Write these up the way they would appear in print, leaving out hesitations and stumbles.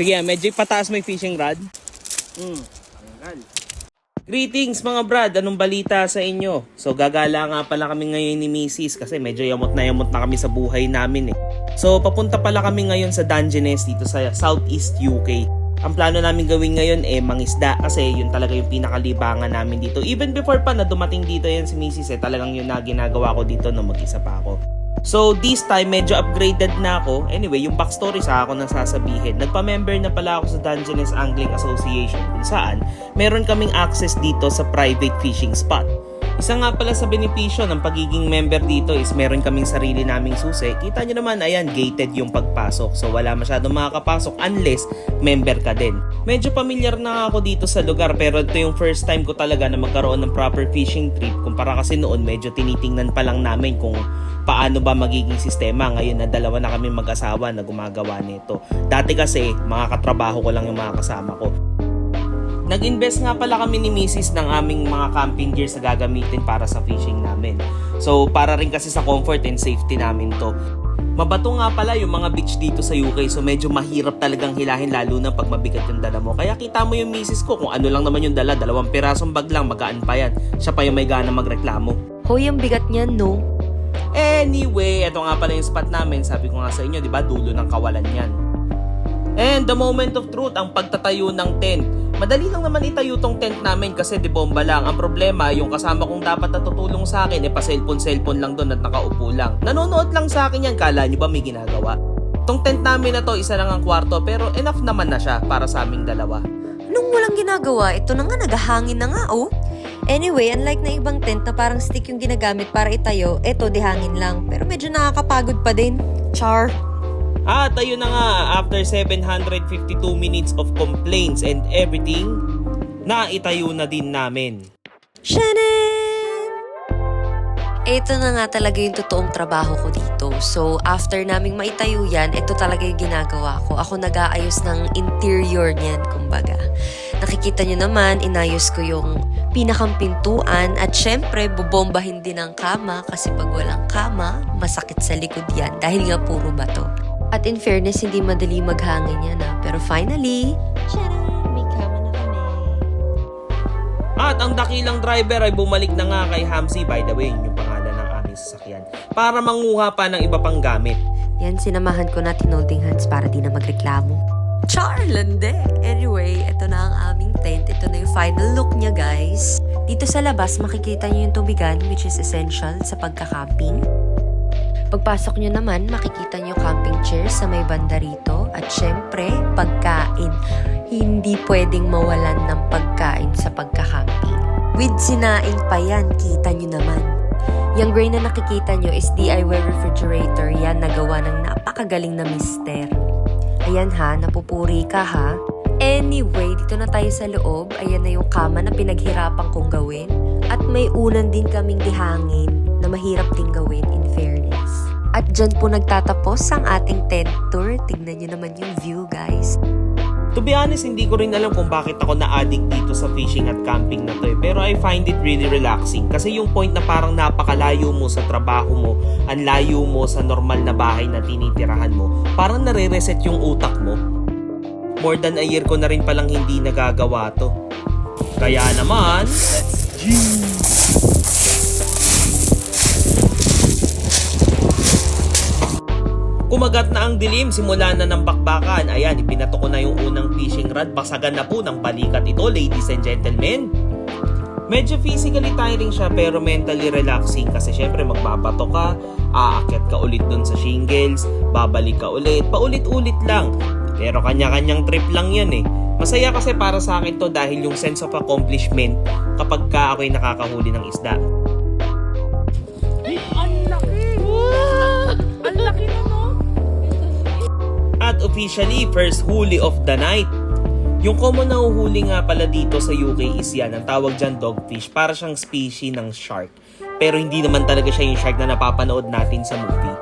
Sige, medyo pataas may fishing rod. Tanggal. Greetings mga brad, anong balita sa inyo? So gagala nga pala kami ngayon ni Mrs. kasi medyo yamot na kami sa buhay namin eh. So papunta pala kami ngayon sa Dungeness dito sa Southeast UK. Ang plano namin gawin ngayon mangisda kasi yun talaga yung pinakalibangan namin dito. Even before pa na dumating dito yan si Mrs. talagang yun na ginagawa ko dito nung mag-isa pa ako. So this time medyo upgraded na ako. Anyway, yung backstory sa ako nang sasabihin. Nagpa-member na pala ako sa Dungeness Angling Association kung saan meron kaming access dito sa private fishing spot. Isa nga pala sa benepisyo ng pagiging member dito is meron kaming sarili naming susi. Kita nyo naman, ayan, gated yung pagpasok. So wala masyadong makakapasok unless member ka din. Medyo familiar na ako dito sa lugar pero ito yung first time ko talaga na magkaroon ng proper fishing trip. Kumpara kasi noon medyo tinitingnan pa lang namin kung paano ba magiging sistema. Ngayon na dalawa na kami mag-asawa na gumagawa nito. Dati kasi mga katrabaho ko lang yung mga kasama ko. Nag-invest nga pala kami ni Mrs. ng aming mga camping gears na gagamitin para sa fishing namin. So para rin kasi sa comfort and safety namin to. Mabato nga pala yung mga beach dito sa UK so medyo mahirap talagang hilahin lalo na pag mabigat yung dala mo. Kaya kita mo yung Mrs. ko kung ano lang naman yung dala, 2 pirasong bag lang, magaan pa yan. Siya pa yung may gana magreklamo. Hoy, ang bigat niyan, no? Anyway, ito nga pala yung spot namin. Sabi ko nga sa inyo, di ba, dulo ng kawalan yan. And the moment of truth, ang pagtatayo ng tent. Madali lang naman itayo tong tent namin kasi di bomba lang. Ang problema, yung kasama kong dapat natutulong sa akin, pa-cellphone lang doon at nakaupo lang. Nanonood lang sa akin yan, kala nyo ba may ginagawa? Tong tent namin na to, isa lang ang kwarto, pero enough naman na siya para sa aming dalawa. Nung walang ginagawa, ito na nga, naghahangin na nga, oh. Anyway, unlike na ibang tent na parang stick yung ginagamit para itayo, eto di hangin lang. Pero medyo nakakapagod pa din. Char. At ayun na nga, after 752 minutes of complaints and everything, naitayo na din namin. Shanan! Ito na nga talaga yung totoong trabaho ko dito. So, after naming maitayo yan, ito talaga yung ginagawa ko. Ako nag-aayos ng interior niyan, kumbaga. Nakikita nyo naman, inayos ko yung pinakang pintuan at syempre, bubombahin din ang kama kasi pag walang kama, masakit sa likod yan dahil nga puro bato. At in fairness, hindi madali maghangin yan pero finally, sharan, may kama na kami. At ang dakilang driver ay bumalik na nga kay Hamsi, by the way, yung pangalan ng aming sasakyan, para manguha pa ng iba pang gamit. Yan, sinamahan ko na tinolding hands para di na magreklamo. Charlande! Anyway, ito na ang aming tent. Ito na yung final look niya, guys. Dito sa labas, makikita niyo yung tubigan, which is essential sa pagka-camping. Pagpasok nyo naman, makikita nyo camping chairs sa may banda rito. At syempre, pagkain. Hindi pwedeng mawalan ng pagkain sa pagka-camping. With sinaing pa yan, kita nyo naman. Yung gray na nakikita nyo is DIY refrigerator. Yan, nagawa ng napakagaling na mister. Ayan ha, napupuri ka ha. Anyway, dito na tayo sa loob. Ayan na yung kama na pinaghirapan kong gawin. At may unan din kaming dihangin na mahirap din gawin in fairness. At dyan po nagtatapos ang ating tent tour. Tignan nyo naman yung view, guys. To be honest, hindi ko rin alam kung bakit ako na-addict dito sa fishing at camping na to Pero I find it really relaxing. Kasi yung point na parang napakalayo mo sa trabaho mo, ang layo mo sa normal na bahay na tinitirahan mo, parang nare-reset yung utak mo. More than a year ko na rin palang hindi nagagawa to. Kaya naman, let's go! Kumagat na ang dilim, simula na ng bakbakan. Ayan, ipinato ko na yung unang fishing rod. Basagan na po ng balikat ito, ladies and gentlemen. Medyo physically tiring siya pero mentally relaxing kasi syempre magbabato ka, aakyat ka ulit dun sa shingles, babalik ka ulit, paulit-ulit lang. Pero kanya-kanyang trip lang yan eh. Masaya kasi para sa akin to dahil yung sense of accomplishment kapag ka ako'y nakakahuli ng isda. Ang laki! Ang laki na, no? At officially, first huli of the night. Yung common na uhuli nga pala dito sa UK is yan, ang tawag dyan dogfish, para siyang species ng shark. Pero hindi naman talaga siya yung shark na napapanood natin sa movie.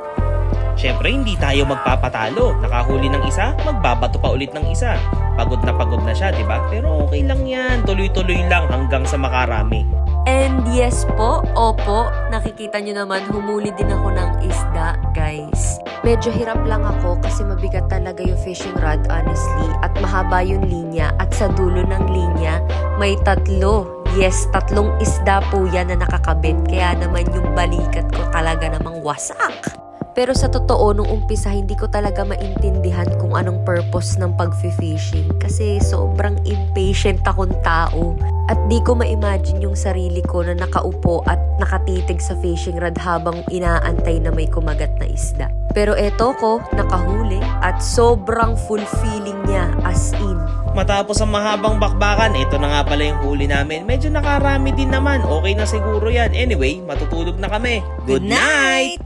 Syempre, hindi tayo magpapatalo. Nakahuli ng isa, magbabato pa ulit ng isa. Pagod na siya, di ba? Pero okay lang yan, tuloy-tuloy lang hanggang sa makarami. And yes po, opo, nakikita nyo naman, humuli din ako ng isda, guys. Medyo hirap lang ako kasi mabigat talaga yung fishing rod honestly at mahaba yung linya at sa dulo ng linya may 3. Yes, 3 isda po yan na nakakabit kaya naman yung balikat ko talaga namang wasak. Pero sa totoo, nung umpisa, hindi ko talaga maintindihan kung anong purpose ng pag-fishing. Kasi sobrang impatient akong tao. At di ko ma-imagine yung sarili ko na nakaupo at nakatitig sa fishing rod habang inaantay na may kumagat na isda. Pero eto ko, nakahuli at sobrang fulfilling niya as in. Matapos ang mahabang bakbakan, ito na nga pala yung huli namin. Medyo nakarami din naman. Okay na siguro yan. Anyway, matutulog na kami. Good night!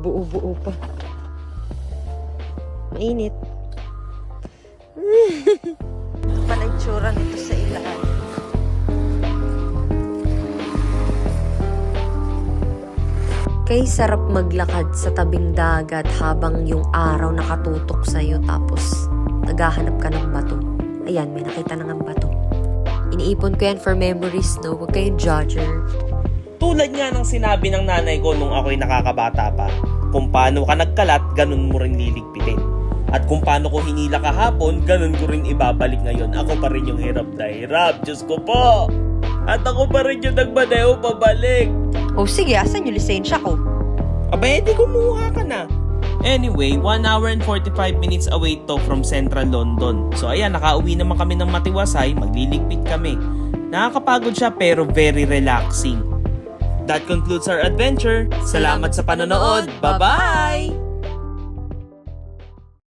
Buo-buo pa. Mainit. Pala yung tsura nito sa ilalim. Kay sarap maglakad sa tabing dagat habang yung araw nakatutok sa'yo tapos naghahanap ka ng bato. Ayan, may nakita na ng bato. Iniipon ko yan for memories, no? Huwag kayong judger. Tulad nga ng sinabi ng nanay ko nung ako'y nakakabata pa, kung paano ka nagkalat, ganun mo rin liligpitin. At kung paano ko hinila kahapon, ganun ko rin ibabalik ngayon. Ako pa rin yung hirap na hirap, Diyos ko po! At ako pa rin yung nagmadeo pabalik. Oh sige, asan yung lisensya ko? Aba, edi kumuha ka na. Anyway, 1 hour and 45 minutes away to from Central London. So ayan, nakauwi naman kami ng Matiwasay, magliligpit kami. Nakakapagod siya pero very relaxing. That concludes our adventure. Salamat sa panonood. Bye-bye!